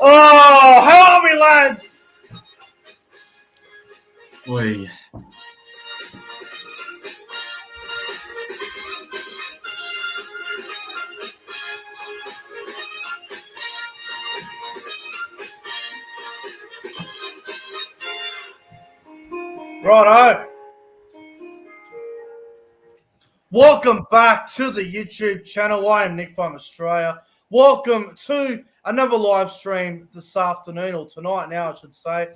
Oh, how are we, lads? Oi. Righto. Welcome back to the YouTube channel. I am Nick from Australia. Welcome to another live stream this afternoon, or tonight now, I should say.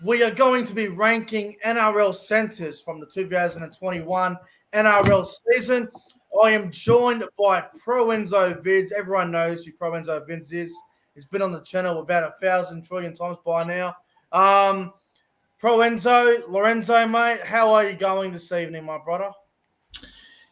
We are going to be ranking NRL centres from the 2021 NRL season. I am joined by ProEnzo Vidz. Everyone knows who ProEnzo Vidz is. He's been on the channel about 1,000 trillion times by now. ProEnzo, Lorenzo, mate, how are you going this evening, my brother?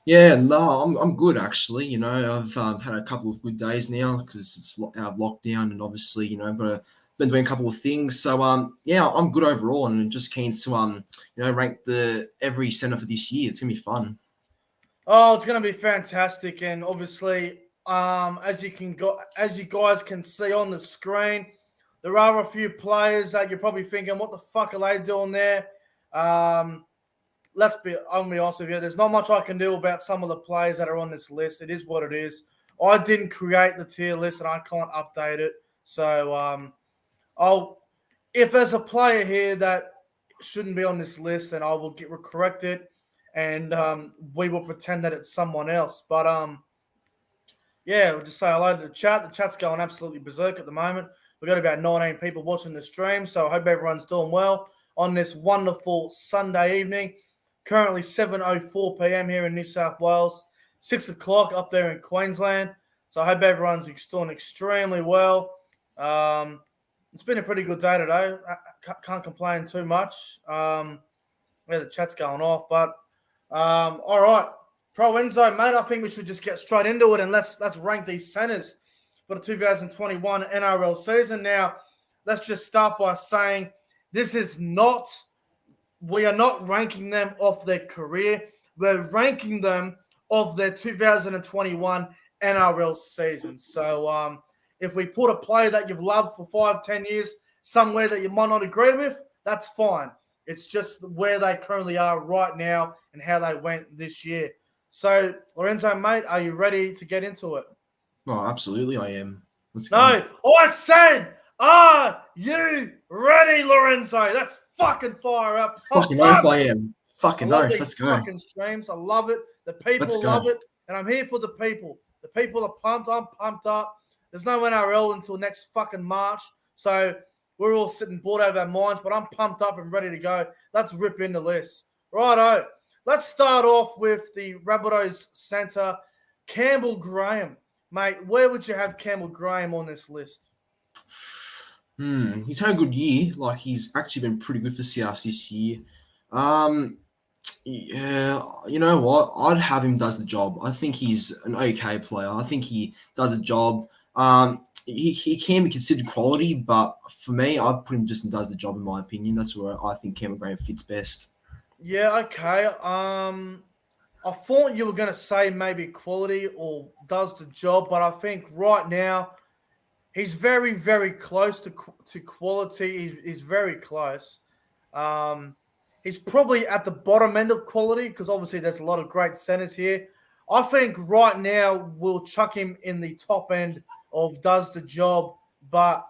Yeah, no, I'm good actually. You know, I've had a couple of good days now because it's out of lockdown, and obviously, but been doing a couple of things. So, yeah, I'm good overall, and just keen to rank every centre for this year. It's gonna be fun. Oh, it's going to be fantastic, and obviously, as you guys can see on the screen, there are a few players that you're probably thinking, "What the fuck are they doing there?" I'm gonna be honest with you. There's not much I can do about some of the players that are on this list. It is what it is. I didn't create the tier list, and I can't update it. So, if there's a player here that shouldn't be on this list, then I will correct it, and we will pretend that it's someone else. But yeah, we'll just say hello to the chat. The chat's going absolutely berserk at the moment. We've got about 19 people watching the stream, so I hope everyone's doing well on this wonderful Sunday evening. Currently 7:04 p.m. here in New South Wales, 6 o'clock up there in Queensland. So I hope everyone's doing extremely well. It's been a pretty good day today. I can't complain too much. Yeah, the chat's going off, but all right. ProEnzo, mate, I think we should just get straight into it, and let's rank these centres for the 2021 NRL season. Now, let's just start by saying we are not ranking them off their career. We're ranking them off their 2021 NRL season. So if we put a player that you've loved for 5-10 years somewhere that you might not agree with, that's fine. It's just where they currently are right now and how they went this year. So, Lorenzo, mate, are you ready to get into it? Oh, absolutely, I am. Let's go. No, I said, are you ready, Lorenzo? That's fucking fire up. Fucking oath, I am. Fucking I love oath. these Let's go. fucking streams. I love it. The people love it, and I'm here for the people. The people are pumped. I'm pumped up. There's no NRL until next fucking March, so we're all sitting bored out of our minds, but I'm pumped up and ready to go. Let's rip into this. Righto. Let's start off with the Rabbitohs centre, Campbell Graham. Mate, where would you have Campbell Graham on this list? He's had a good year. Like, he's actually been pretty good for South this year. Yeah, you know what? I'd have him does the job. I think he's an okay player. I think he does a job. He can be considered quality, but for me, I'd put him just and does the job, in my opinion. That's where I think Cameron Graham fits best. Yeah, okay. I thought you were going to say maybe quality or does the job, but I think right now he's very, very close to quality. He's very close. He's probably at the bottom end of quality because obviously there's a lot of great centers here. I think right now we'll chuck him in the top end of does the job, but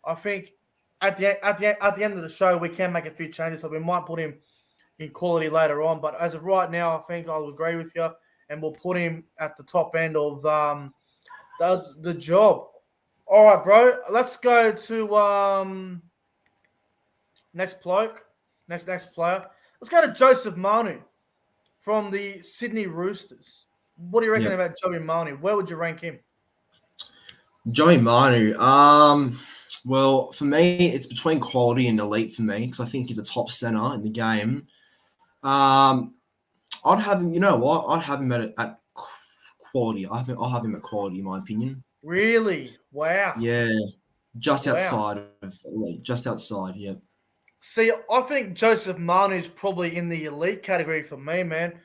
I think at the end of the show we can make a few changes, so we might put him in quality later on. But as of right now, I think I'll agree with you, and we'll put him at the top end of does the job. All right, bro. Let's go to next player. Let's go to Joseph Manu from the Sydney Roosters. What do you reckon about Joey Manu? Where would you rank him? Joey Manu. Well, for me, it's between quality and elite for me because I think he's a top center in the game. I'd have him. You know what? I'd have him at quality. I'll have him at quality, in my opinion. Really? Wow. Yeah, outside of elite. Just outside. Yeah. See, I think Joseph Manu is probably in the elite category for me, man.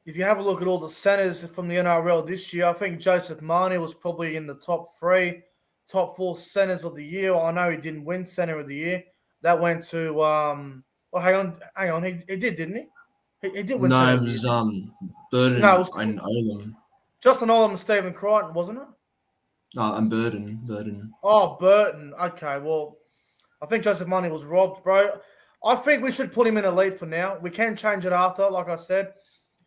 if you have a look at all the centers from the NRL this year, I think Joseph Manu was probably in the top 4 centers of the year. I know he didn't win center of the year. That went to hang on. He did, didn't he? He did win center No, of it the year. was No, it Burden was and Olam. Justin Olam and Stephen Crichton, wasn't it? No, and Burden. Oh, Burton. Okay, well, I think Joseph Manu was robbed, bro. I think we should put him in elite for now. We can change it after, like I said.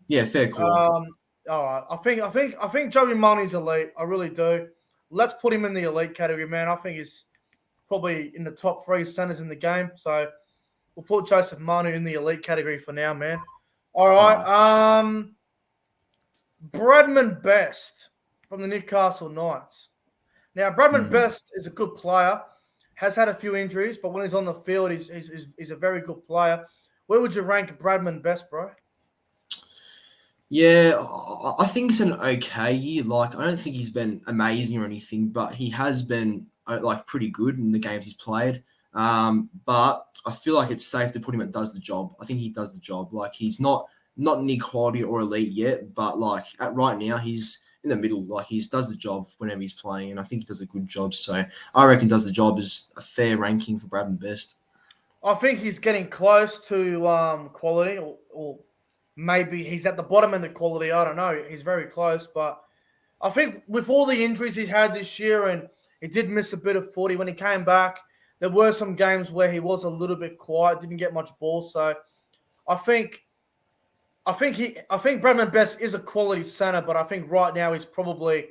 Yeah, fair call. All right. I think Joey Manu's elite. I really do. Let's put him in the elite category, man. I think he's probably in the top 3 centers in the game. So we'll put Joseph Manu in the elite category for now, man. All right. Alright. Bradman Best from the Newcastle Knights. Now, Bradman Best is a good player. Has had a few injuries, but when he's on the field, he's a very good player. Where would you rank Bradman Best, bro? Yeah, I think it's an okay year. Like, I don't think he's been amazing or anything, but he has been like pretty good in the games he's played. But I feel like it's safe to put him at does the job. I think he does the job. Like, he's not near quality or elite yet, but like right now he's in the middle. Like, he does the job whenever he's playing, and I think he does a good job. So I reckon does the job is a fair ranking for Bradman Best. I think he's getting close to quality, or maybe he's at the bottom end of quality. I don't know. He's very close, but I think with all the injuries he had this year, and he did miss a bit of footy when he came back, there were some games where he was a little bit quiet, didn't get much ball. So I think Bradman Best is a quality center, but I think right now he's probably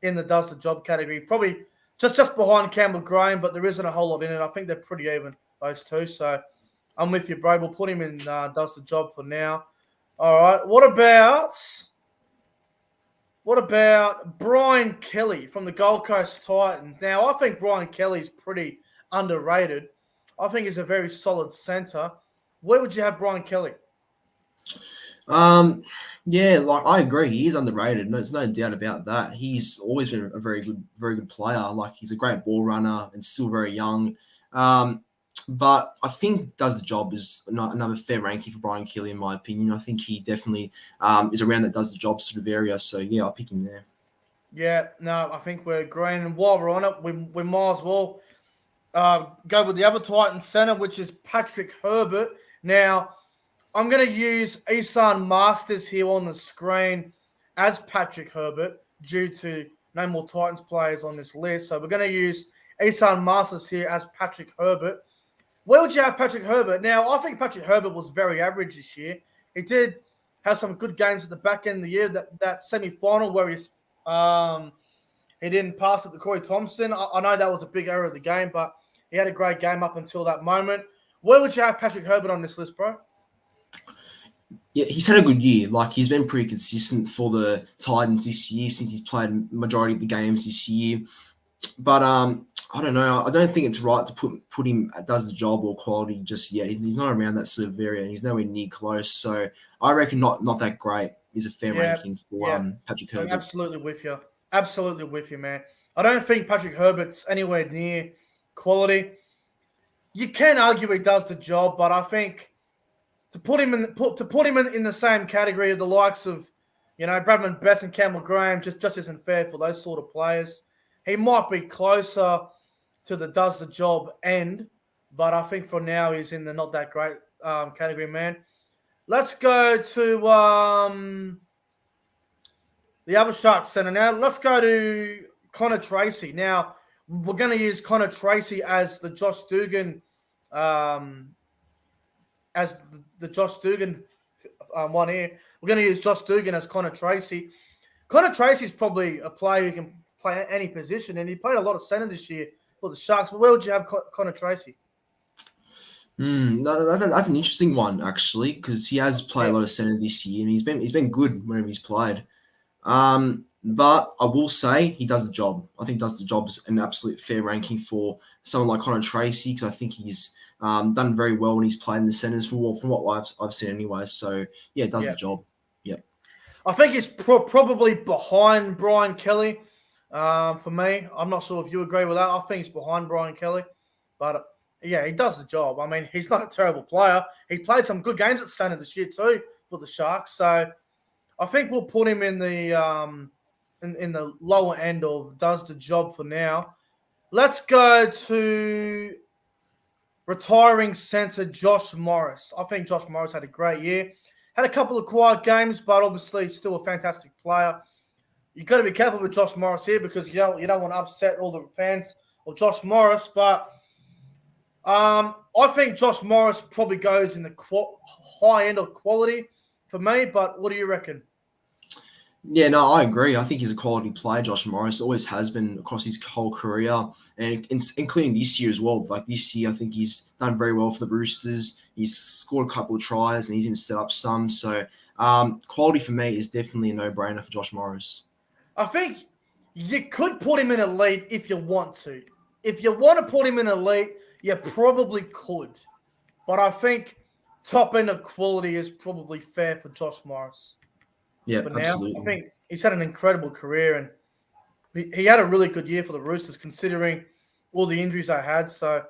in the does the job category, probably just behind Campbell Graham, but there isn't a whole lot in it. I think they're pretty even, those two. So I'm with you, bro. We'll put him in does the job for now. All right. What about Brian Kelly from the Gold Coast Titans? Now, I think Brian Kelly's pretty underrated. I think he's a very solid center. Where would you have Brian Kelly? Yeah, like I agree, he is underrated. No, there's no doubt about that. He's always been a very good player. Like, he's a great ball runner and still very young. But I think does the job is another fair ranking for Brian Kelly, in my opinion. I think he definitely is around that does the job sort of area. So yeah, I'll pick him there. Yeah, no, I think we're agreeing. And while we're on it, we might as well go with the other Titan center, which is Patrick Herbert. Now, I'm going to use Isan Masters here on the screen as Patrick Herbert due to no more Titans players on this list. So we're going to use Isan Masters here as Patrick Herbert. Where would you have Patrick Herbert? Now, I think Patrick Herbert was very average this year. He did have some good games at the back end of the year. That semi-final where he didn't pass it to Corey Thompson. I know that was a big error of the game, but he had a great game up until that moment. Where would you have Patrick Herbert on this list, bro? Yeah, he's had a good year. Like, he's been pretty consistent for the Titans this year since he's played majority of the games this year. But I don't know. I don't think it's right to put him at does the job or quality just yet. He's not around that sort of area, and he's nowhere near close. So I reckon not that great is a fair ranking for Patrick Herbert. I'm absolutely with you. Absolutely with you, man. I don't think Patrick Herbert's anywhere near quality. You can argue he does the job, but I think to put him in the same category of the likes of, Bradman Best and Campbell Graham just isn't fair for those sort of players. He might be closer to the does the job end, but I think for now he's in the not that great category, man. Let's go to the other Sharks center now. Let's go to Connor Tracy. Now, we're going to use Connor Tracy as the Josh Dugan one here. We're going to use Josh Dugan as Connor Tracy. Connor Tracy is probably a player who can play any position, and he played a lot of center this year for the Sharks. But where would you have Connor Tracy? No, that's an interesting one, actually, because he has played a lot of center this year, and he's been good whenever he's played. But I will say he does the job. I think does the job is an absolute fair ranking for someone like Connor Tracy, because I think he's done very well when he's played in the centers from what I've seen anyway. So yeah, does the job. Yep. I think he's probably behind Brian Kelly. For me, I'm not sure if you agree with that. I think he's behind Brian Kelly, but yeah, he does the job. I mean, he's not a terrible player. He played some good games at center this year too for the Sharks. So I think we'll put him in the in the lower end of does the job for now. Let's go to retiring centre Josh Morris. I think Josh Morris had a great year. Had a couple of quiet games, but obviously still a fantastic player. You've got to be careful with Josh Morris here because you don't want to upset all the fans of Josh Morris. But I think Josh Morris probably goes in the high end of quality for me. But what do you reckon? Yeah, no, I agree. I think he's a quality player, Josh Morris. Always has been across his whole career, and including this year as well. Like this year, I think he's done very well for the Roosters. He's scored a couple of tries, and he's even set up some. So quality for me is definitely a no-brainer for Josh Morris. I think you could put him in elite if you want to. If you want to put him in elite, you probably could. But I think top end of quality is probably fair for Josh Morris. Yeah, for now. absolutely. I think he's had an incredible career and he had a really good year for the Roosters considering all the injuries they had. So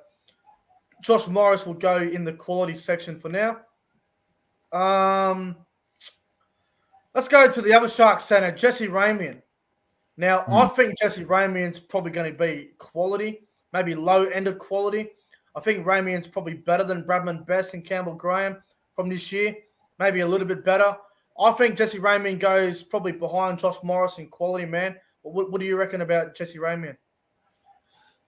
Josh Morris will go in the quality section for now. Let's go to the other Shark centre, Jesse Ramian. Now, I think Jesse Ramian's probably going to be quality, maybe low end of quality. I think Ramian's probably better than Bradman Best and Campbell Graham from this year, maybe a little bit better. I think Jesse Ramian goes probably behind Josh Morris in quality, man. What do you reckon about Jesse Ramian?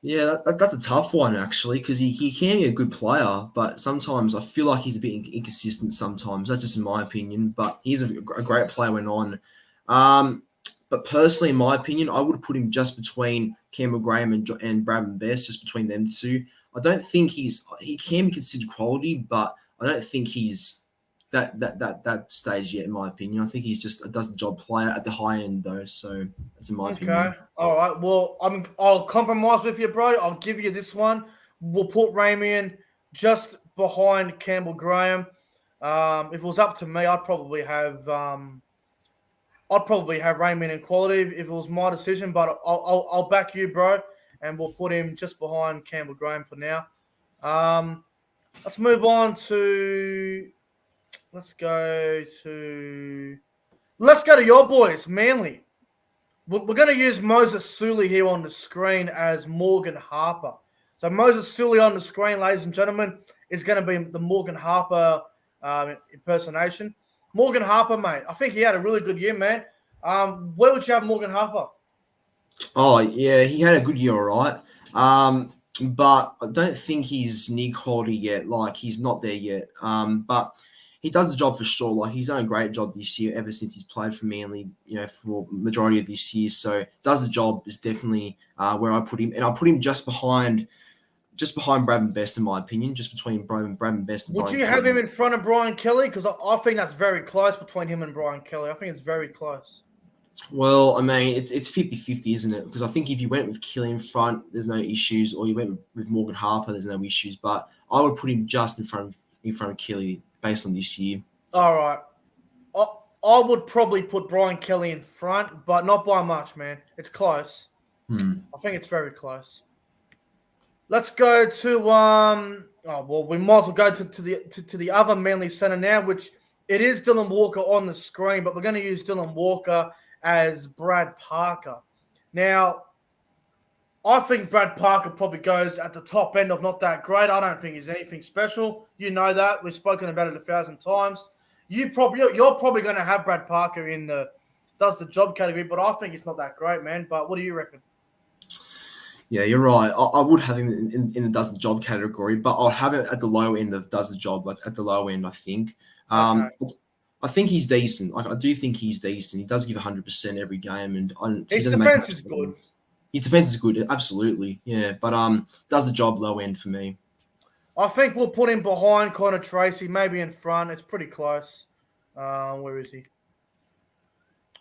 Yeah, that's a tough one, actually, because he can be a good player, but sometimes I feel like he's a bit inconsistent sometimes. That's just in my opinion, but he's a great player when on. But personally, in my opinion, I would put him just between Campbell Graham and Bradman Best, just between them two. I don't think he can be considered quality, but I don't think he's that stage yet, in my opinion. I think he's just a does the job player at the high end, though. So that's in my opinion. Okay, all right. Well, I'll compromise with you, bro. I'll give you this one. We'll put Ramian just behind Campbell Graham. If it was up to me, I'd probably have Ramian in quality if it was my decision. But I'll back you, bro, and we'll put him just behind Campbell Graham for now. Let's move on to. Let's go to your boys, Manly. We're going to use Moses Suli here on the screen as Morgan Harper. So Moses Suli on the screen, ladies and gentlemen, is going to be the Morgan Harper impersonation. Morgan Harper, mate, I think he had a really good year, man. Where would you have Morgan Harper? Oh, yeah, he had a good year, all right. But I don't think he's near quality yet. Like, he's not there yet. But he does the job for sure. Like, he's done a great job this year ever since he's played for Manly, for majority of this year. So does the job is definitely where I put him. And I put him just behind Bradman Best, in my opinion, just between Bradman Best and Would you have him in front of Brian Kelly? Because I think that's very close between him and Brian Kelly. I think it's very close. Well, I mean, it's 50-50, isn't it? Because I think if you went with Kelly in front, there's no issues, or you went with Morgan Harper, there's no issues. But I would put him just in front of Kelly based on this year. All right. I would probably put Brian Kelly in front, but not by much, man. It's close. I think it's very close. Let's go to we might as well go to the other Manly centre now, which it is Dylan Walker on the screen, but we're going to use Dylan Walker as Brad Parker. Now, I think Brad Parker probably goes at the top end of not that great. I don't think he's anything special. You know that. We've spoken about it 1,000 times. You're probably going to have Brad Parker in the does the job category, but I think it's not that great, man. But what do you reckon? Yeah, you're right. I would have him in the does the job category, but I'll have it at the low end of does the job, like at the low end, I think. Okay. I think he's decent. Like, I do think he's decent. He does give 100% every game, and his defense is good. His defense is good, absolutely. Yeah, but does the job low end for me. I think we'll put him behind Connor Tracy, maybe in front. It's pretty close. Where is he?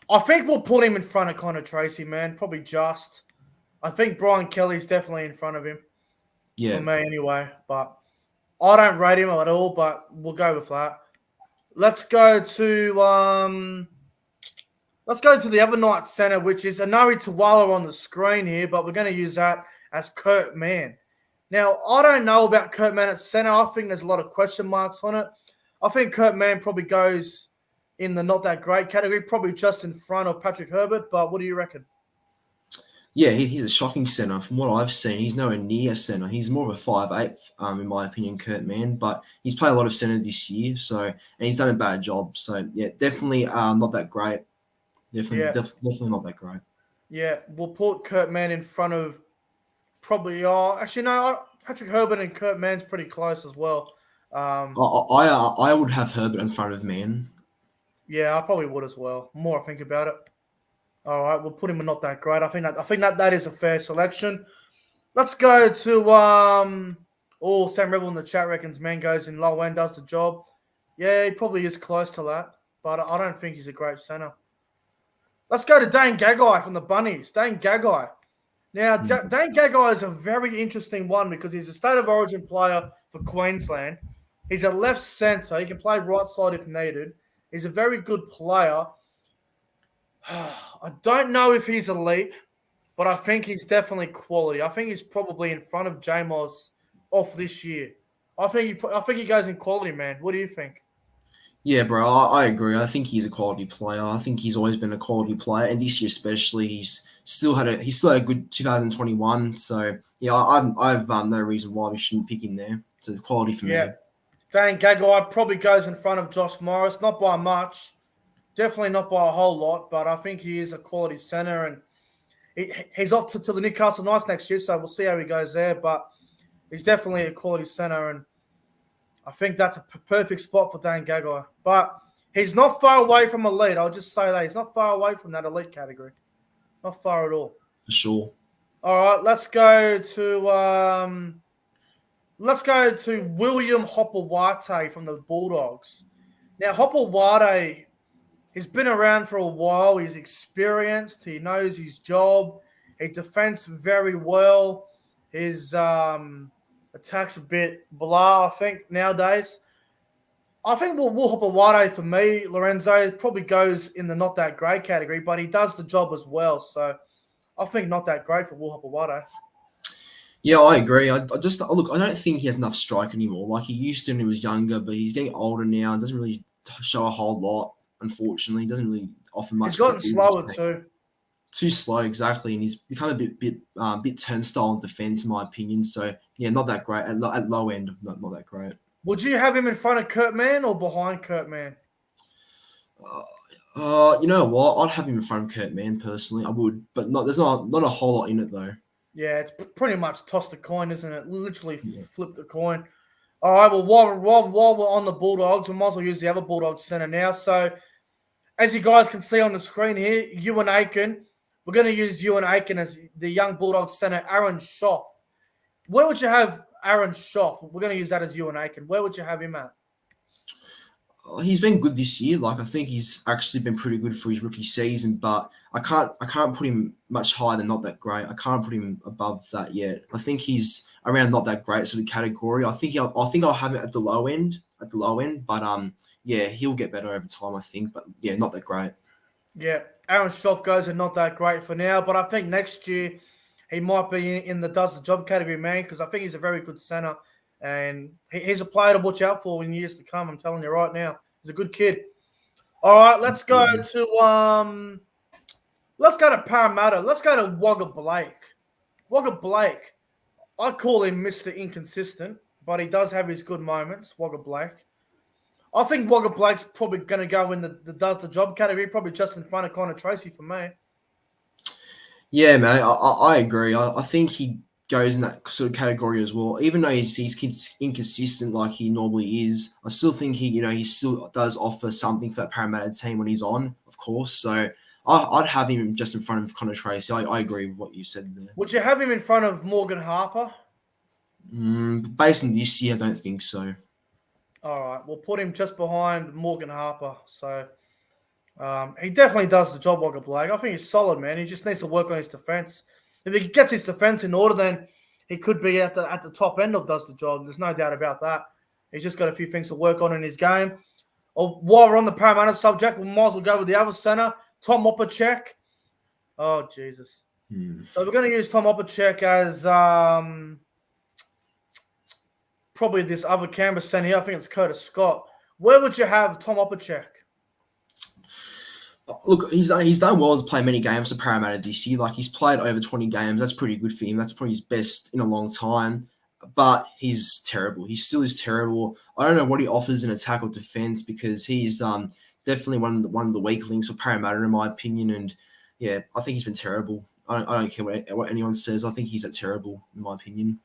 I think we'll put him in front of Connor Tracy, man. Probably just. I think Brian Kelly's definitely in front of him. Yeah. For me, anyway. But I don't rate him at all, but we'll go with that. Let's go to the other night centre, which is Anari Tuwala on the screen here, but we're going to use that as Kurt Mann. Now, I don't know about Kurt Mann at centre. I think there's a lot of question marks on it. I think Kurt Mann probably goes in the not that great category, probably just in front of Patrick Herbert. But what do you reckon? Yeah, he's a shocking centre. From what I've seen, he's nowhere near centre. He's more of a 5'8", in my opinion, Kurt Mann. But he's played a lot of centre this year, and he's done a bad job. So, yeah, definitely not that great. Definitely not that great. Yeah, we'll put Kurt Mann in front of probably. Actually, no, Patrick Herbert and Kurt Mann's pretty close as well. I would have Herbert in front of Mann. Yeah, I probably would as well. The more I think about it. All right, we'll put him in not that great. I think that is a fair selection. Let's go to Sam Rebel in the chat reckons Mann goes in low end, does the job. Yeah, he probably is close to that, but I don't think he's a great centre. Let's go to Dane Gagai from the Bunnies. Dane Gagai. Now, Dane Gagai is a very interesting one because he's a state of origin player for Queensland. He's a left centre. He can play right side if needed. He's a very good player. I don't know if he's elite, but I think he's definitely quality. I think he's probably in front of J-Moz off this year. I think he goes in quality, man. What do you think? Yeah, bro, I agree. I think he's a quality player. I think he's always been a quality player, and this year especially, he's still had a good 2021. So yeah, I've no reason why we shouldn't pick him there. So quality for me. Dane Gagai probably goes in front of Josh Morris, not by much, definitely not by a whole lot, but I think he is a quality centre, and he's off to the Newcastle Knights next year, so we'll see how he goes there. But he's definitely a quality centre, and I think that's a perfect spot for Dane Gagai. But he's not far away from elite. I'll just say that. He's not far away from that elite category. Not far at all. For sure. All right, let's go to William Hopewate from the Bulldogs. Now, Hopewate, he's been around for a while. He's experienced. He knows his job. He defends very well. His attack's a bit blah, I think, nowadays. I think Will Hopewate, for me, Lorenzo, probably goes in the not that great category, but he does the job as well. So I think not that great for Will Hopewate. Yeah, I agree. I don't think he has enough strike anymore. Like he used to when he was younger, but he's getting older now and doesn't really show a whole lot, unfortunately. He doesn't really offer much. He's gotten slower too. Too slow, exactly, and he's become a bit turnstile in defence, in my opinion. So yeah, not that great at low end. Not that great. Would you have him in front of Kurt Mann or behind Kurt Mann? You know what? I'd have him in front of Kurt Mann personally. I would, but there's not a whole lot in it though. Yeah, it's pretty much toss the coin, isn't it? Literally flip the coin. All right, well, while we're on the Bulldogs, we might as well use the other Bulldogs centre now. So, as you guys can see on the screen here, Ewan Aiken. We're going to use Ewan Aiken as the young Bulldogs centre, Aaron Schoff. Where would you have Aaron Schoff? We're going to use that as Ewan Aiken. Where would you have him at? He's been good this year. Like I think he's actually been pretty good for his rookie season, but I can't put him much higher than not that great. I can't put him above that yet. I think he's around not that great sort of category. I think I'll have it at the low end. But yeah, he'll get better over time. I think, but yeah, not that great. Yeah, Aaron Schoff goes and not that great for now, but I think next year he might be in the does the job category, man, because I think he's a very good centre. And he's a player to watch out for in years to come. I'm telling you right now, he's a good kid. All right, let's go to Parramatta. Let's go to Wagga Blake. Wagga Blake, I call him Mr. Inconsistent, but he does have his good moments. Wagga Blake. I think Wagga Blake's probably going to go in the does the job category, probably just in front of Connor Tracy for me. Yeah, man, I agree. I think he goes in that sort of category as well. Even though he's inconsistent like he normally is, I still think he still does offer something for that Parramatta team when he's on, of course. So I'd have him just in front of Connor Tracy. I agree with what you said there. Would you have him in front of Morgan Harper? Based on this year, I don't think so. All right, we'll put him just behind Morgan Harper. So he definitely does the job, Wagga Blake. I think he's solid, man. He just needs to work on his defence. If he gets his defence in order, then he could be at the top end of does the job. There's no doubt about that. He's just got a few things to work on in his game. While we're on the Parramatta subject, we might as well go with the other centre, Tom Opacek. Oh, Jesus. So we're going to use Tom Opacek as probably this other Canberra centre here. I think it's Curtis Scott. Where would you have Tom Opacek? Look, he's done well to play many games for Parramatta this year. Like, he's played over 20 games. That's pretty good for him. That's probably his best in a long time. But he's terrible. He still is terrible. I don't know what he offers in attack or defense, because he's definitely one of the weak links for Parramatta, in my opinion. And yeah, I think he's been terrible. I don't care what anyone says. I think he's terrible, in my opinion.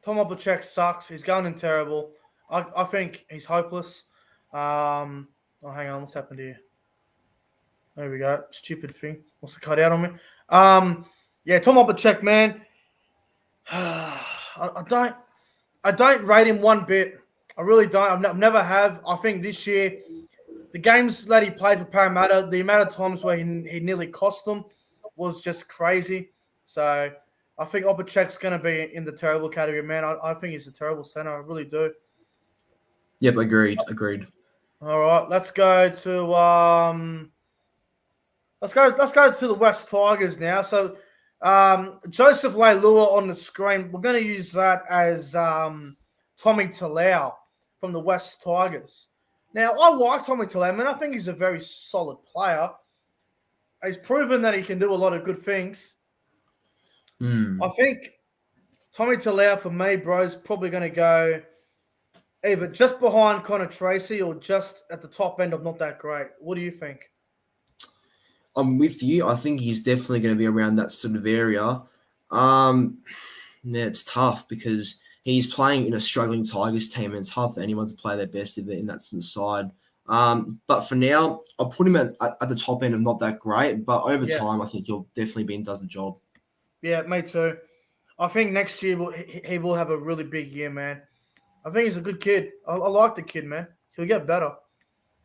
Tom Opacek sucks. He's going in terrible. I think he's hopeless. Oh, hang on. What's happened here? There we go. Stupid thing. Wants to cut out on me. Yeah, Tom Opacek, man. I don't rate him one bit. I really don't. I've never have. I think this year, the games that he played for Parramatta, the amount of times where he nearly cost them was just crazy. So I think Opacek's going to be in the terrible category, man. I think he's a terrible center. I really do. Yep, agreed. All right, let's go to let's go to the West Tigers now. So Joseph Leilua on the screen. We're going to use that as Tommy Talau from the West Tigers. Now, I like Tommy Talau, man. I think he's a very solid player. He's proven that he can do a lot of good things. I think Tommy Talau, for me, bro, is probably going to go either just behind Connor Tracy or just at the top end of not that great. What do you think? I'm with you. I think he's definitely going to be around that sort of area. Yeah, it's tough because he's playing in a struggling Tigers team, and it's hard for anyone to play their best if they're in that sort of side. But for now, I'll put him at the top end of not that great, but over time, I think he'll definitely be and does the job. Yeah, me too. I think next year he will have a really big year, man. I think he's a good kid. I like the kid, man. He'll get better.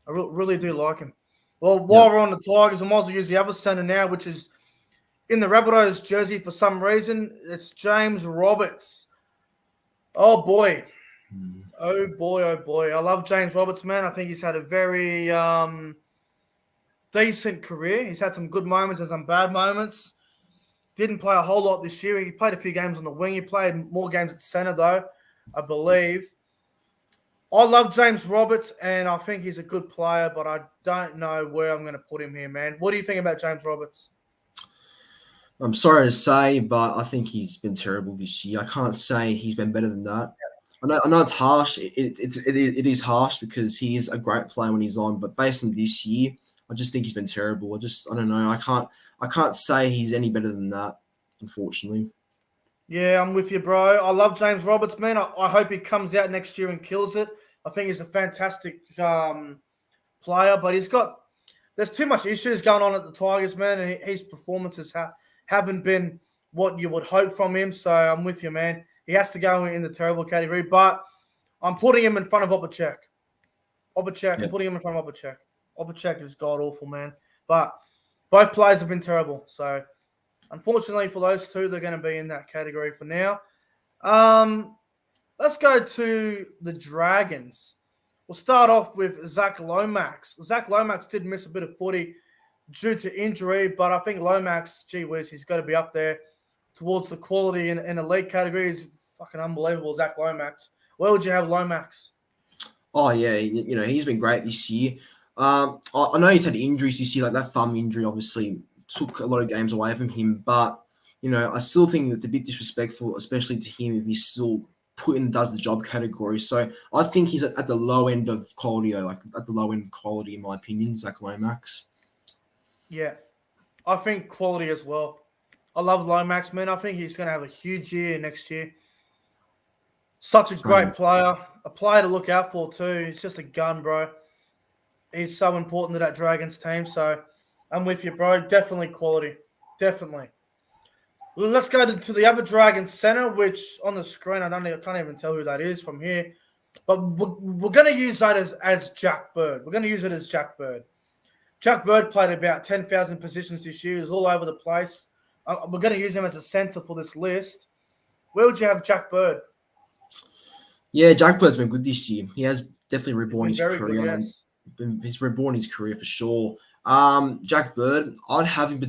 I really do like him. Well, while we're on the Tigers, I might as well use the other center now, which is in the Rabbitohs jersey for some reason. It's James Roberts. Oh, boy. Oh, boy. I love James Roberts, man. I think he's had a very decent career. He's had some good moments and some bad moments. Didn't play a whole lot this year. He played a few games on the wing. He played more games at center, though, I believe. I love James Roberts, and I think he's a good player, but I don't know where I'm going to put him here, man. What do you think about James Roberts? I'm sorry to say, but I think he's been terrible this year. I can't say he's been better than that. I know it's harsh. It is harsh because he is a great player when he's on, but based on this year, I just think he's been terrible. I don't know. I can't say he's any better than that, unfortunately. Yeah, I'm with you, bro. I love James Roberts, man. I hope he comes out next year and kills it. I think he's a fantastic player, but there's too much issues going on at the Tigers, man, and his performances haven't been what you would hope from him. So I'm with you, man. He has to go in the terrible category, but I'm putting him in front of Opacek. I'm putting him in front of Opacek. Opacek is god-awful, man. But both players have been terrible, so unfortunately for those two, they're going to be in that category for now. Let's go to the Dragons. We'll start off with Zach Lomax. Zach Lomax did miss a bit of footy due to injury, but I think Lomax, gee whiz, he's got to be up there towards the quality in the league category. He's fucking unbelievable, Zach Lomax. Where would you have Lomax? Oh, yeah, he's been great this year. I know he's had injuries this year, like that thumb injury obviously took a lot of games away from him, but I still think it's a bit disrespectful, especially to him, if he's still put in does the job category. So I think he's at the low end of quality, though, like at the low end quality, in my opinion, Zach Lomax. Yeah, I think quality as well. I love Lomax, man. I think he's going to have a huge year next year. Such a great player, a player to look out for too. He's just a gun, bro. He's so important to that Dragons team. So I'm with you, bro. Definitely quality. Definitely. Well, let's go to the other Dragons center, which on the screen, I can't even tell who that is from here. But we're going to use that as Jack Bird. We're going to use it as Jack Bird. Jack Bird played about 10,000 positions this year. He's all over the place. We're going to use him as a center for this list. Where would you have Jack Bird? Yeah, Jack Bird's been good this year. He has definitely reborn his career. Good, yes. He's reborn his career for sure. Jack Bird, I'll have him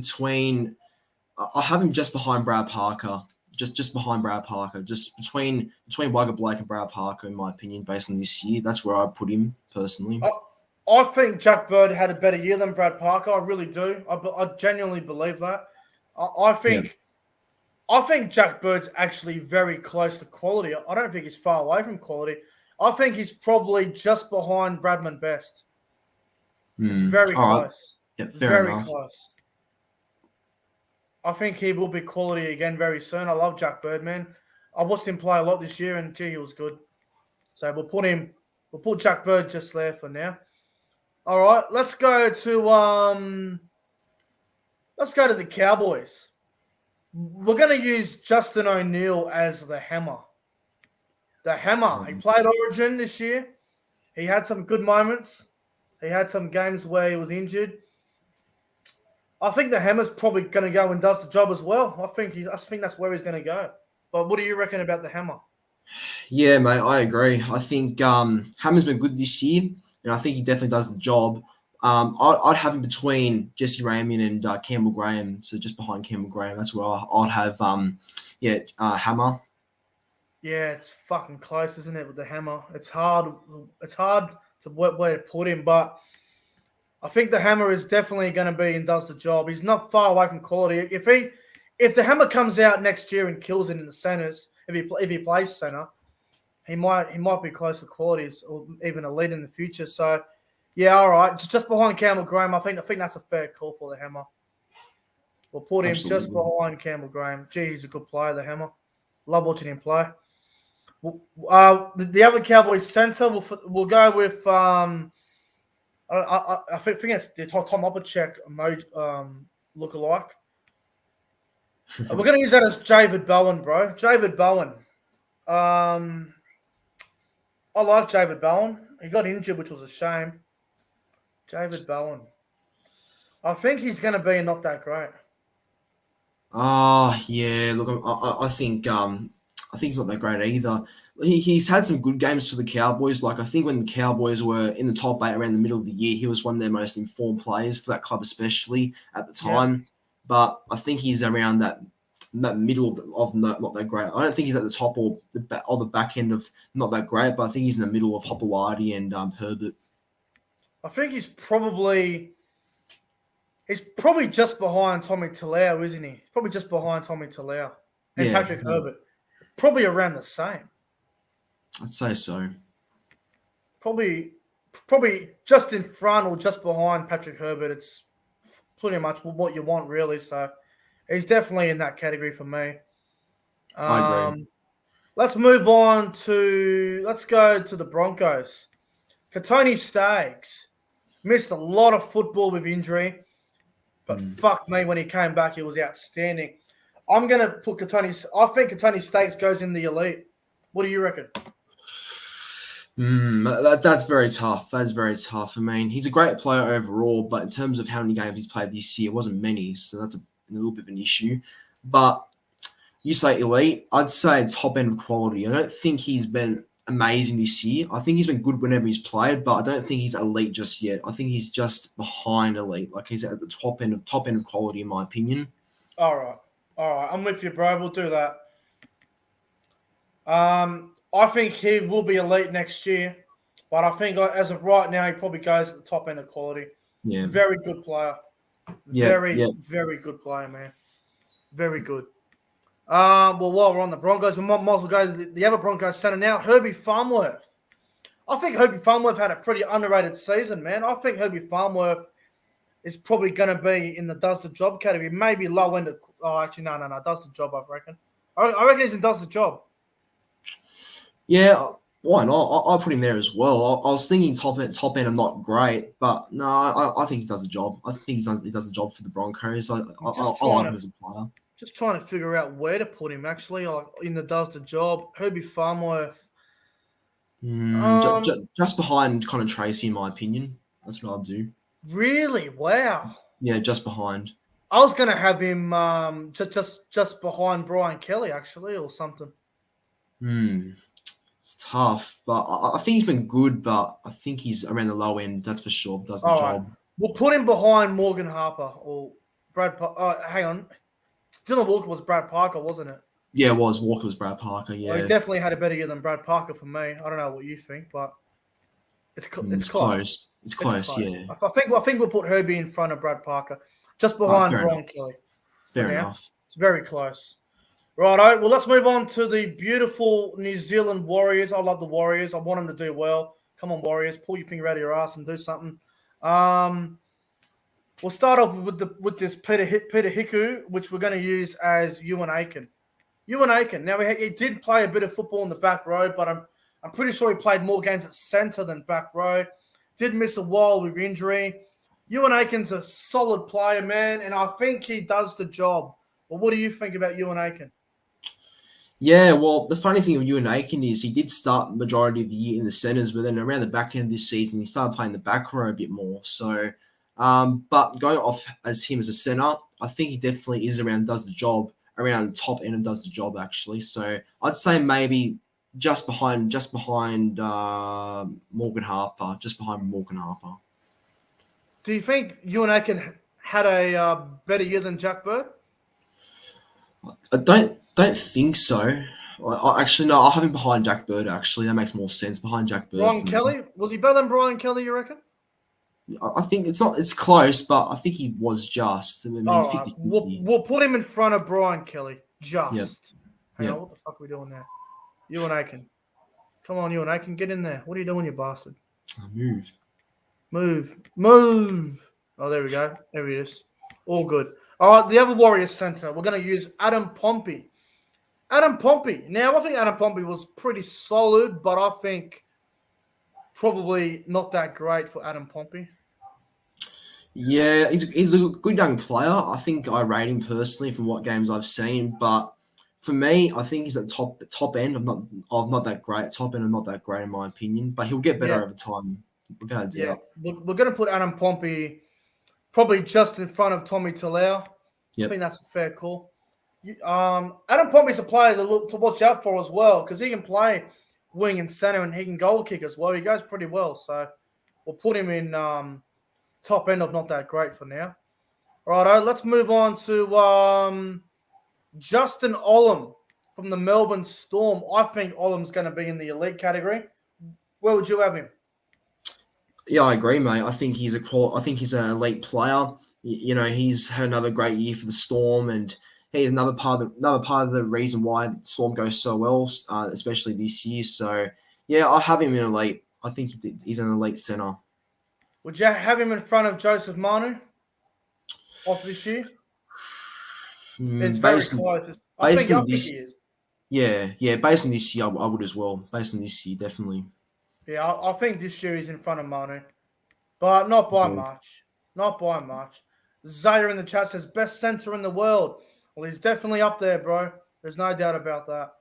just behind Brad Parker. Just behind Brad Parker. Just between Wagga Blake and Brad Parker, in my opinion, based on this year. That's where I'd put him personally. I think Jack Bird had a better year than Brad Parker. I really do. I genuinely believe that. I Yeah. think Jack Bird's actually very close to quality. I don't think he's far away from quality. I think he's probably just behind Bradman Best. It's very All right. close. Yeah, fair Very enough. close. I think he will be quality again very soon. I love Jack Bird, man. I watched him play a lot this year, and gee, he was good. So we'll put Jack Bird just there for now. All right, let's go to the Cowboys. We're going to use Justin O'Neill as the hammer. The hammer. He played Origin this year. He had some good moments. He had some games where he was injured. I think the hammer's probably going to go and does the job as well. I think that's where he's going to go. But what do you reckon about the hammer? Yeah, mate, I agree. I think Hammer's been good this year, and I think he definitely does the job. I'd have him between Jesse Ramian and Campbell Graham, so just behind Campbell Graham. That's where I'd have Hammer. Yeah, it's fucking close, isn't it, with the hammer? It's hard. It's hard to where to put him, but I think the hammer is definitely going to be and does the job. He's not far away from quality. If the hammer comes out next year and kills it in the centers, if he plays center, he might be close to quality or even a lead in the future. So, yeah, all right, just behind Campbell Graham. I think that's a fair call for the hammer. We'll put him just behind Campbell Graham. Gee, he's a good player, the hammer. Love watching him play. The other Cowboys center, we'll go with I think it's the Tom Opacek lookalike. We're going to use that as David Bowen, bro. David Bowen. I like David Bowen. He got injured, which was a shame. David Bowen. I think he's going to be not that great. Yeah. Look, I think he's not that great either. He's had some good games for the Cowboys. Like I think when the Cowboys were in the top 8 around the middle of the year, he was one of their most informed players for that club, especially at the time. Yeah. But I think he's around that middle of not that great. I don't think he's at the top or the back end of not that great, but I think he's in the middle of Hopewadi and Herbert. I think he's probably just behind Tommy Talau, isn't he? He's probably just behind Tommy Talau and Patrick Herbert. Probably around the same. I'd say so. Probably just in front or just behind Patrick Herbert. It's pretty much what you want, really. So he's definitely in that category for me. I agree. Let's go to the Broncos. Katoni Staggs missed a lot of football with injury, but fuck me, when he came back, he was outstanding. I'm going to put I think Katoni Staggs goes in the elite. What do you reckon? That's very tough. That's very tough. I mean, he's a great player overall, but in terms of how many games he's played this year, it wasn't many, so that's a little bit of an issue. But you say elite, I'd say top end of quality. I don't think he's been amazing this year. I think he's been good whenever he's played, but I don't think he's elite just yet. I think he's just behind elite. Like he's at the top end of quality, in my opinion. All right. I'm with you, bro. We'll do that. I think he will be elite next year, but I think as of right now, he probably goes at the top end of quality. Yeah. Very good player. Very good player, man. Very good. Well, while we're on the Broncos, we might as well go to the other Broncos center now, Herbie Farnworth. I think Herbie Farnworth had a pretty underrated season, man. I think Herbie Farnworth is probably going to be in the does the job category, maybe low end of. Oh, actually, no, does the job. I reckon. I reckon he's in does the job. Yeah, why not? I'll put him there as well. I was thinking top end I'm not great, but no, I think he does the job. I think he does the job for the Broncos. I like him as a player. Just trying to figure out where to put him, actually, like in the does the job. Herbie Farnworth. Just behind Connor Tracy, in my opinion. That's what I'd do. Really? Wow. Yeah, just behind. I was going to have him just behind Brian Kelly, actually, or something. It's tough, but I think he's been good, but I think he's around the low end. That's for sure. Does the job. Right. We'll put him behind Morgan Harper or Brad. Hang on, Dylan Walker was Brad Parker, wasn't it? Yeah, it was. Walker was Brad Parker. Yeah, well, he definitely had a better year than Brad Parker for me. I don't know what you think, but It's It's close. close. It's close. Yeah. I think we'll put Herbie in front of Brad Parker, just All right, behind fair Brian enough. Kelly for Fair now. enough. It's very close. Righto. Well, let's move on to the beautiful New Zealand Warriors. I love the Warriors. I want them to do well. Come on, Warriors. Pull your finger out of your ass and do something. We'll start off with this Peter Hiku, which we're going to use as Ewan Aiken. Ewan Aiken. Now, he did play a bit of football in the back row, but I'm pretty sure he played more games at centre than back row. Did miss a while with injury. Ewan Aiken's a solid player, man, and I think he does the job. Well, what do you think about Ewan Aiken? Yeah, well, the funny thing with Ewan Aiken is he did start the majority of the year in the centres, but then around the back end of this season, he started playing the back row a bit more. So, but going off as him as a centre, I think he definitely is does the job, around the top end and does the job, actually. So I'd say maybe just behind Morgan Harper, Do you think Ewan Aiken had a better year than Jack Bird? I don't think so. Actually, no, I'll have him behind Jack Bird, actually. That makes more sense, behind Jack Bird. Brian Kelly? Was he better than Brian Kelly, you reckon? I think it's close, but I think he was just. I mean, it's All right. 50-50. We'll put him in front of Brian Kelly. Just. Yep. Hang on, what the fuck are we doing there? Ewan Aiken. Come on, Ewan Aiken, get in there. What are you doing, you bastard? Move. Oh, there we go. There he is. All good. All right, the other Warriors centre, we're going to use Adam Pompey. Now, I think Adam Pompey was pretty solid, but I think probably not that great for Adam Pompey. Yeah, he's a good young player. I think I rate him personally from what games I've seen, but for me, I think he's at top end. I'm not that great. Top end, I'm not that great in my opinion, but he'll get better over time. Without a doubt. We're going to put Adam Pompey probably just in front of Tommy Talau. Yep. I think that's a fair call. Adam Pompey's a player to watch out for as well because he can play wing and centre and he can goal kick as well. He goes pretty well, so we'll put him in top end of not that great for now. Righto, let's move on to Justin Olam from the Melbourne Storm. I think Olam's going to be in the elite category. Where would you have him? Yeah, I agree, mate. I think he's an elite player. You know, he's had another great year for the Storm, and he's another part of the reason why Storm goes so well, especially this year. So, yeah, I'll have him in elite. I think he's an elite centre. Would you have him in front of Joseph Manu off this year? It's very close. I think he is. Yeah. Based on this year, I would as well. Based on this year, definitely. Yeah, I think this year he's in front of Manu, but not by much. Not by much. Zaya in the chat says best centre in the world. Well, he's definitely up there, bro. There's no doubt about that.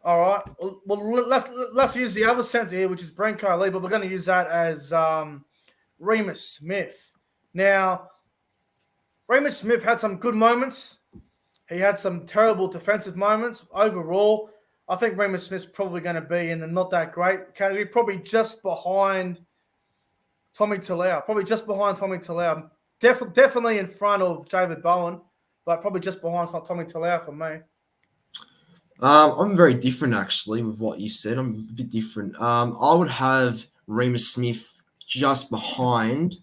All right. Well, let's use the other centre here, which is Brenko Lee, but we're going to use that as Remus Smith. Now, Remus Smith had some good moments. He had some terrible defensive moments. Overall, I think Remus Smith's probably going to be in the not that great category, probably just behind Tommy Talau. Definitely in front of David Bowen, but probably just behind Tommy Talau for me. I'm very different, actually, with what you said. I'm a bit different. I would have Remus Smith just behind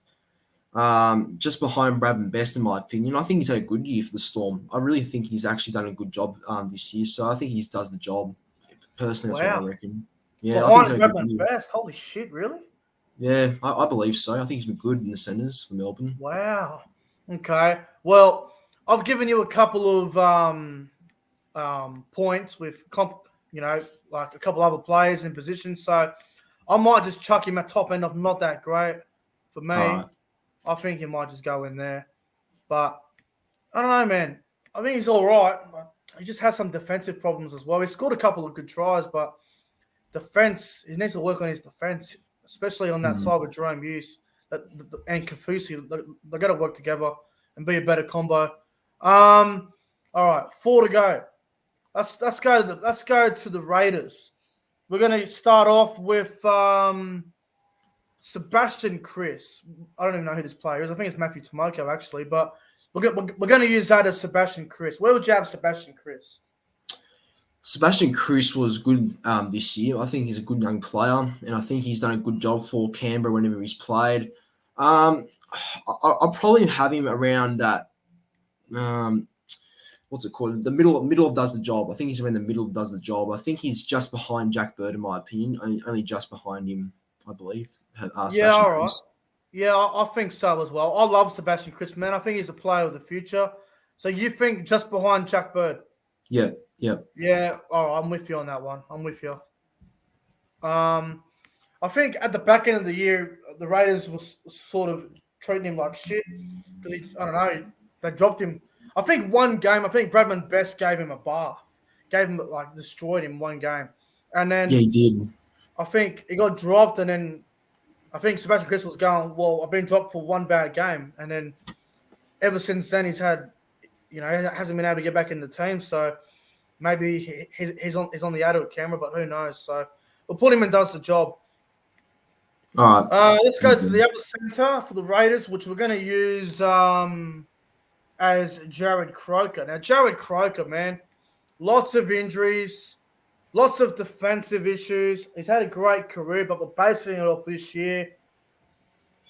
Bradman Best, in my opinion. I think he's had a good year for the Storm. I really think he's actually done a good job this year. So I think he does the job. Personally, that's what I reckon. Yeah, behind Bradman Best? Holy shit, really? Yeah, I believe so. I think he's been good in the centres for Melbourne. Wow. Okay. Well, I've given you a couple of points with, like a couple other players in position. So I might just chuck him at top end of not that great for me. Right. I think he might just go in there. But I don't know, man. I think he's all right. But he just has some defensive problems as well. He scored a couple of good tries, but defense, he needs to work on his defense, especially on that side with Jerome Hughes and Kafusi. They've got to work together and be a better combo. All right, 4 to go. Let's go to the Raiders. We're going to start off with Sebastian Chris. I don't even know who this player is. I think it's Matthew Tomoko, actually, but we're going to use that as Sebastian Chris. Where would you have Sebastian Chris? Sebastian Kruse was good this year. I think he's a good young player, and I think he's done a good job for Canberra whenever he's played. I'll probably have him around that. What's it called? The middle of does the job. I think he's around the middle of does the job. I think he's just behind Jack Bird, in my opinion. Only just behind him, I believe. Yeah, Sebastian all right. Kruse. Yeah, I think so as well. I love Sebastian Kruse, man. I think he's a player of the future. So you think just behind Jack Bird? Yeah. Yeah, all right, I'm with you on that one. I'm with you. I think at the back end of the year, the Raiders was sort of treating him like shit because I don't know, they dropped him. I think one game, I think Bradman Best gave him a bath, gave him like destroyed him one game, and Yeah, then he did. I think he got dropped, and then I think Sebastian Kruse was going, well, I've been dropped for one bad game, and then ever since then he's had, he hasn't been able to get back in the team, so maybe he's on the adult camera, but who knows? So we'll put him and does the job. All right. Let's go to the other center for the Raiders, which we're going to use as Jared Croker. Now, Jared Croker, man, lots of injuries, lots of defensive issues. He's had a great career, but we're basing it off this year.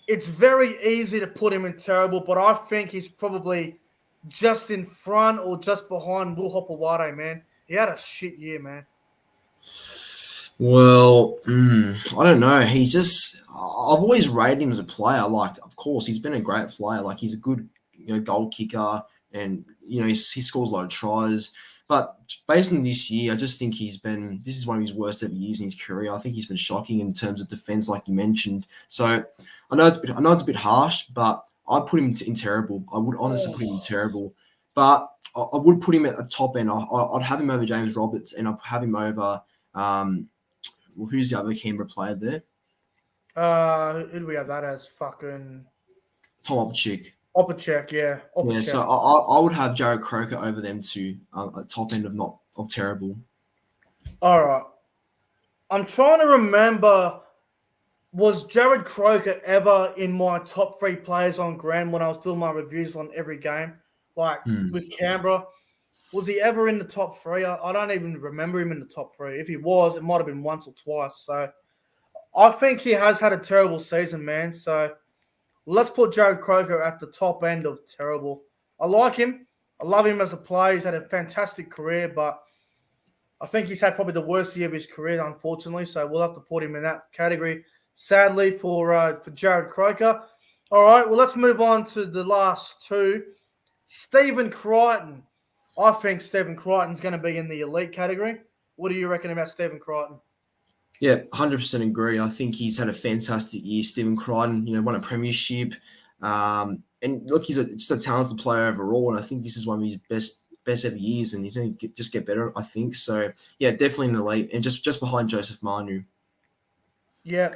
It's very easy to put him in terrible, but I think he's probably just in front or just behind Will Hopewade, man. He had a shit year, man. Well, I don't know. I've always rated him as a player. Like, of course, he's been a great player. Like, he's a good, goal kicker, and he scores a lot of tries. But based on this year, I just think this is one of his worst ever years in his career. I think he's been shocking in terms of defense, like you mentioned. So I know it's a bit harsh, but I'd put him in terrible. I would honestly put him in terrible. But I would put him at the top end. I'd have him over James Roberts, and I'd have him over. Who's the other Canberra player there? Who do we have that as? Fucking Tom Opachik. Opachek, yeah. Opachek. Yeah, so I would have Jared Croker over them too, at top end of terrible. All right. I'm trying to remember, was Jared Croker ever in my top 3 players on ground when I was doing my reviews on every game? Like with Canberra, was he ever in the top 3? I don't even remember him in the top 3. If he was, it might have been once or twice. So I think he has had a terrible season, man. So let's put Jared Croker at the top end of terrible. I like him. I love him as a player. He's had a fantastic career, but I think he's had probably the worst year of his career, unfortunately. So we'll have to put him in that category, sadly, for Jared Croker. All right, well, let's move on to the last 2. Stephen Crichton. I think Stephen Crichton's going to be in the elite category. What do you reckon about Stephen Crichton? Yeah, 100% agree. I think he's had a fantastic year. Stephen Crichton, won a premiership. And look, he's just a talented player overall. And I think this is one of his best ever years. And he's going to just get better, I think. So, yeah, definitely in the elite. And just behind Joseph Manu. Yeah.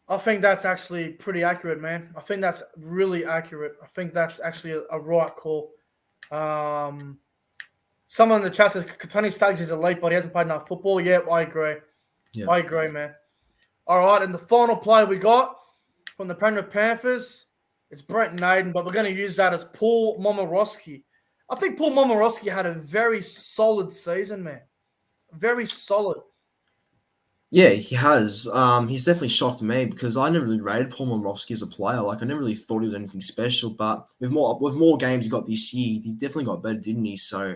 I think that's actually pretty accurate, man. I think that's really accurate. I think that's actually a right call. Someone in the chat says Tony Staggs is elite, but he hasn't played enough football. Yeah, I agree. Yeah. I agree, man. All right, and the final play we got from the Penrith Panthers, it's Brent Naden, but we're going to use that as Paul Momorowski. I think Paul Momorowski had a very solid season, man. Very solid. Yeah, he has. He's definitely shocked me because I never really rated Paul Momorowski as a player. Like, I never really thought he was anything special. But with more games he got this year, he definitely got better, didn't he? So,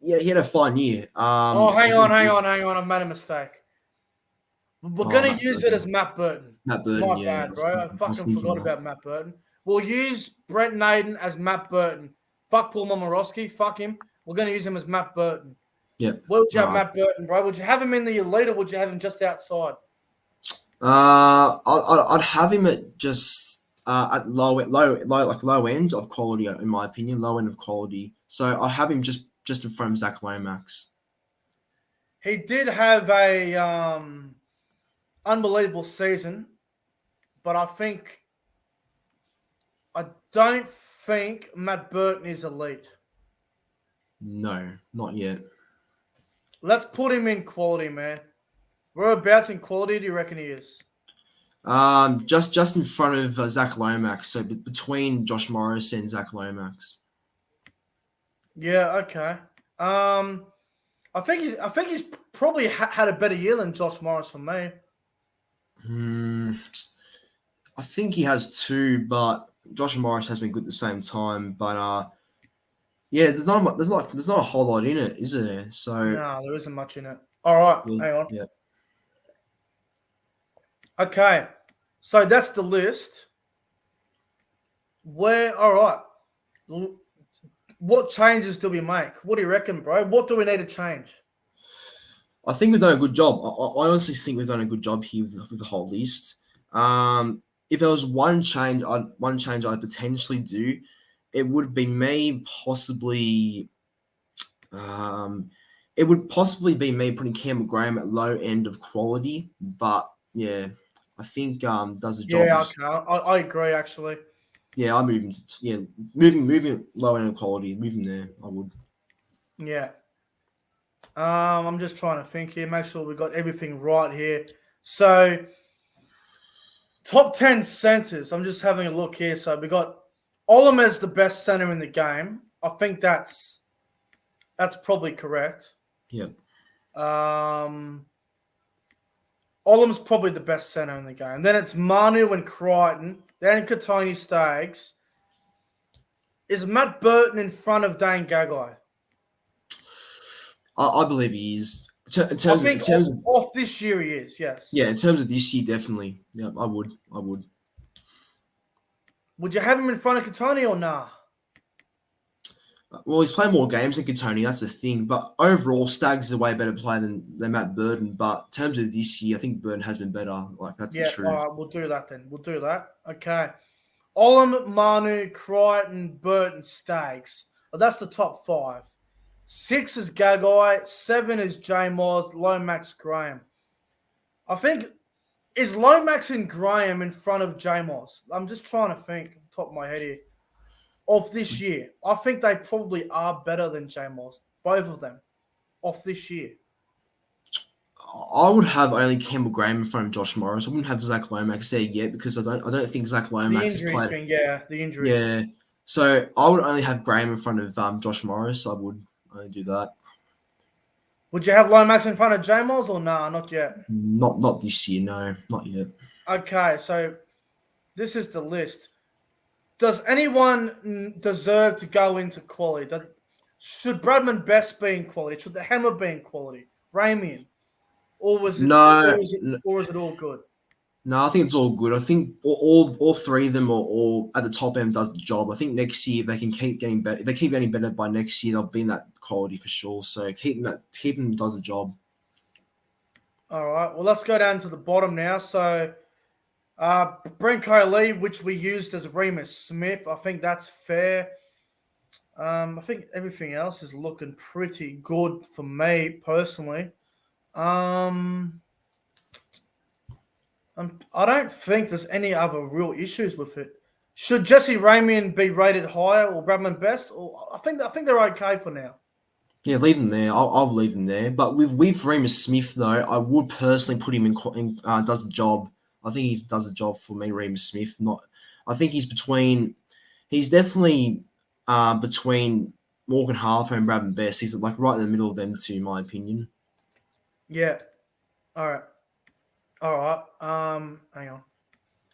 yeah, he had a fine year. Hang on. I've made a mistake. We're going to use it as Matt Burton. Matt Burton, My bad, bro. I fucking forgot about Matt Burton. We'll use Brent Naden as Matt Burton. Fuck Paul Momorowski. Fuck him. We're going to use him as Matt Burton. Yeah. Where would you have Matt Burton, bro? Would you have him in the elite or would you have him just outside? I'd have him at just at low end of quality, in my opinion, low end of quality. So I'd have him just in front of Zach Lomax. He did have a unbelievable season, but I don't think Matt Burton is elite. No, not yet. Let's put him in quality, man. Whereabouts in quality do you reckon he is? Just in front of Zach Lomax, so between Josh Morris and Zach Lomax. Yeah, okay. I think he's probably had a better year than Josh Morris for me. I think he has too, but Josh Morris has been good at the same time. But yeah, there's not a whole lot in it, is there? So No, there isn't much in it. All right, yeah, hang on. yeah. Okay, so that's the list. All right. What changes do we make? What do you reckon, bro? What do we need to change? I think we've done a good job. I honestly think we've done a good job here with the whole list. If there was one change I'd potentially do, it would be me possibly. It would possibly be me putting Campbell Graham at low end of quality, but yeah, I think does the job. Yeah, okay, I agree actually. Yeah, I move him to moving low end of quality, move him there. I would. Yeah. I'm just trying to think here, make sure we got everything right here. So, top 10 centers. I'm just having a look here. So we got Olam as the best center in the game. I think that's probably correct. Yeah. Olam's probably the best center in the game. Then it's Manu and Crichton. Then Katoni Staggs. Is Matt Burton in front of Dane Gagai? I believe he is. In terms of off this year he is, yes. Yeah, in terms of this year, definitely. Yeah, I would. Would you have him in front of Katoni or nah? Well, he's playing more games than Katoni, that's the thing. But overall, Staggs is a way better player than Matt Burton. But in terms of this year, I think Burton has been better. Like, that's the truth. All right, we'll do that then. We'll do that. Okay. Olam, Manu, Crichton, Burton, Staggs. Well, that's the top 5. 6 is Gagai. 7 is J Moz. Lomax, Graham. I think, is Lomax and Graham in front of J Moz? I'm just trying to think, top of my head here. Of this year, I think they probably are better than J Moz. Both of them. Off this year. I would have only Campbell Graham in front of Josh Morris. I wouldn't have Zach Lomax there yet because I don't think Zach Lomax the injury has played. thing, yeah, the injury. Yeah, so I would only have Graham in front of Josh Morris. I would only do that. Would you have Lomax in front of J Moz or nah? Not yet. Not this year. No, not yet. Okay, so this is the list. Does anyone deserve to go into quality? Should Bradman Best be in quality? Should the Hammer be in quality? Ramian? Or is it all good? No, I think it's all good. I think all three of them are all at the top end does the job. I think next year they can keep getting better. If they keep getting better by next year, they'll be in that quality for sure. So keep them does the job. All right. Well, let's go down to the bottom now. So Brenko Lee, which we used as Remus Smith, I think that's fair. I think everything else is looking pretty good for me personally. I don't think there's any other real issues with it. Should Jesse Ramian be rated higher or Bradman Best? Or I think they're okay for now. Yeah, leave them there. I'll leave them there. But with Remus Smith though, I would personally put him in does the job. I think he does the job for me. Remus Smith. I think he's definitely between Morgan Harper and Bradman Best. He's like right in the middle of them two, in my opinion. Yeah. All right. Hang on.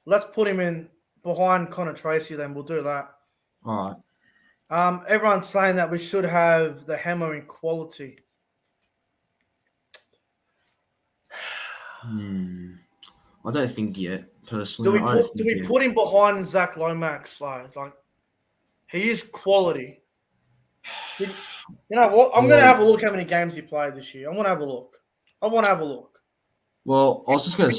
Let's put him in behind Connor Tracy then. We'll do that. All right. Everyone's saying that we should have the Hammer in quality. I don't think yet, personally. Do we put him behind Zach Lomax? Like he is quality. You know what? I'm going to have a look how many games he played this year. I want to have a look. Well, I was just going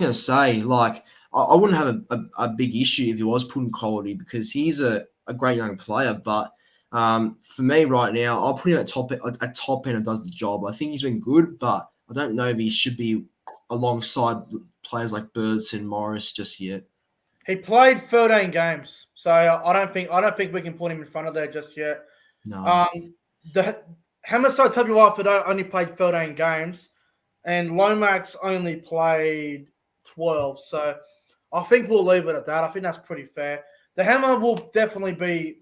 to say, like, I wouldn't have a big issue if he was putting quality because he's a great young player. But for me right now, I'll put him at top end and does the job. I think he's been good, but I don't know if he should be alongside players like Birds and Morris just yet. He played 13 games, so I don't think we can put him in front of there just yet. No. The Hammerside WR only played 13 games, and Lomax only played 12. So I think we'll leave it at that. I think that's pretty fair. The Hammer will definitely be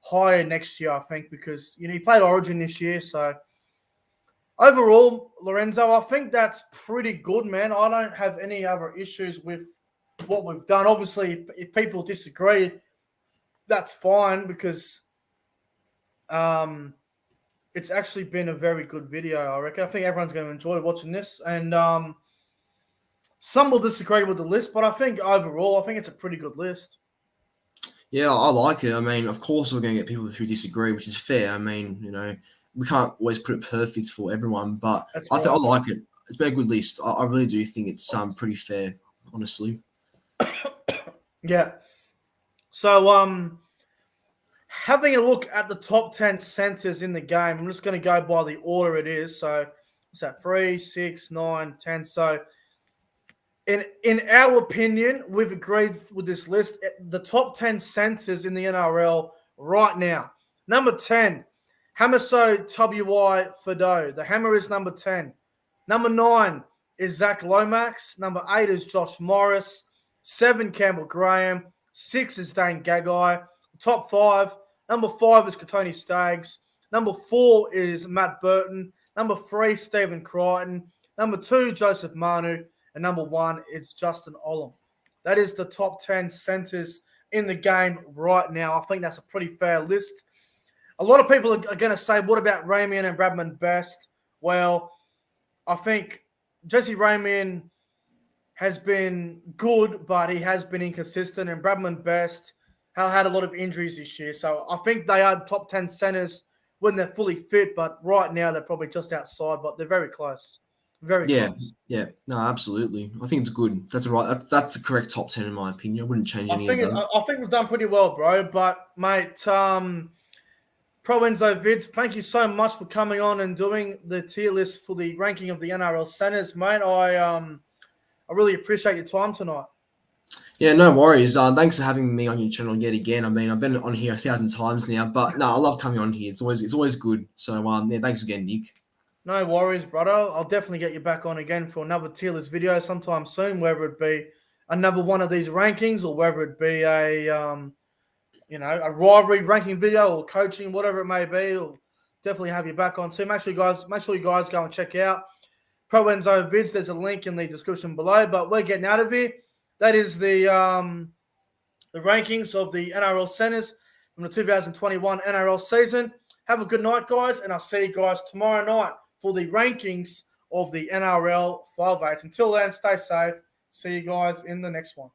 higher next year, I think, because he played Origin this year. So overall, Lorenzo, I think that's pretty good, man. I don't have any other issues with what we've done. Obviously, if people disagree, that's fine because it's actually been a very good video, I reckon. I think everyone's going to enjoy watching this. And some will disagree with the list, but I think overall, I think it's a pretty good list. Yeah, I like it. I mean, of course, we're going to get people who disagree, which is fair. I mean, we can't always put it perfect for everyone, but I like it. It's been a good list. I really do think it's pretty fair, honestly. Yeah. So, having a look at the top 10 centers in the game, I'm just going to go by the order it is. So, what's that? 3, 6, 9, 10. So, in our opinion, we've agreed with this list. The top 10 centers in the NRL right now. Number 10, Hamiso W.I. Fido. The Hammer is number 10. Number 9 is Zach Lomax. Number 8 is Josh Morris. 7, Campbell Graham. 6 is Dane Gagai. Top 5. Number 5 is Katoni Staggs. Number 4 is Matt Burton. Number 3, Stephen Crichton. Number 2, Joseph Manu. And number 1 is Justin Olam. That is the top 10 centers in the game right now. I think that's a pretty fair list. A lot of people are going to say, what about Ramian and Bradman Best? Well, I think Jesse Ramian has been good, but he has been inconsistent. And Bradman Best had a lot of injuries this year. So I think they are top 10 centers when they're fully fit. But right now, they're probably just outside, but they're very close. Very close. Yeah. No, absolutely. I think it's good. That's right. That's the correct top 10 in my opinion. I wouldn't change any of that. I think we've done pretty well, bro. But, mate, ProEnzo Vidz, thank you so much for coming on and doing the tier list for the ranking of the NRL centers, mate. I really appreciate your time tonight. Yeah, no worries. Thanks for having me on your channel yet again. I mean, I've been on here 1,000 times now, but no, I love coming on here. It's always good. So, yeah, thanks again, Nick. No worries, brother. I'll definitely get you back on again for another tier list video sometime soon, whether it be another one of these rankings or whether it be a rivalry ranking video or coaching, whatever it may be. We'll definitely have you back on soon. Make sure you guys go and check out ProEnzo Vidz. There's a link in the description below. But we're getting out of here. That is the rankings of the NRL centers from the 2021 NRL season. Have a good night, guys, and I'll see you guys tomorrow night for the rankings of the NRL 5/8. Until then, stay safe. See you guys in the next one.